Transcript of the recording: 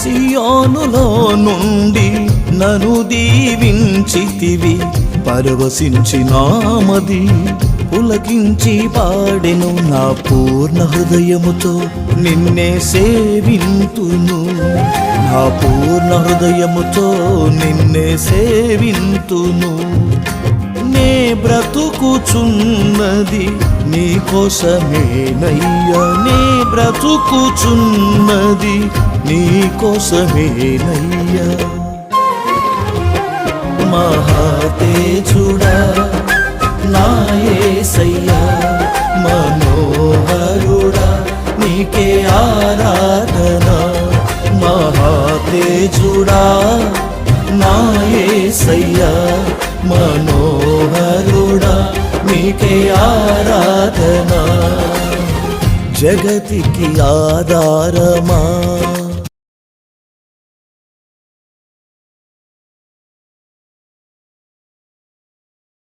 సియోనులో నుండి నన్ను దీవించితివి, పరవశించినామది పులకించి పాడెను. నా పూర్ణ హృదయముతో నిన్నే సేవింతును, నా పూర్ణ హృదయముతో నిన్నే సేవింతును. నే బ్రతుకుచున్నది నీ కోసమేనయ్యా, నే బ్రతుకుచున్నది నీ కోసమేనయ్యా. మహాతేజుడా నా యేసయ్యా, మనోహరుడా నీకే ఆరాధన. మహాతేజుడా నా యేసయ్యా, మనోహరుడా నీకే ఆరాధన. జగతికి ఆధారమా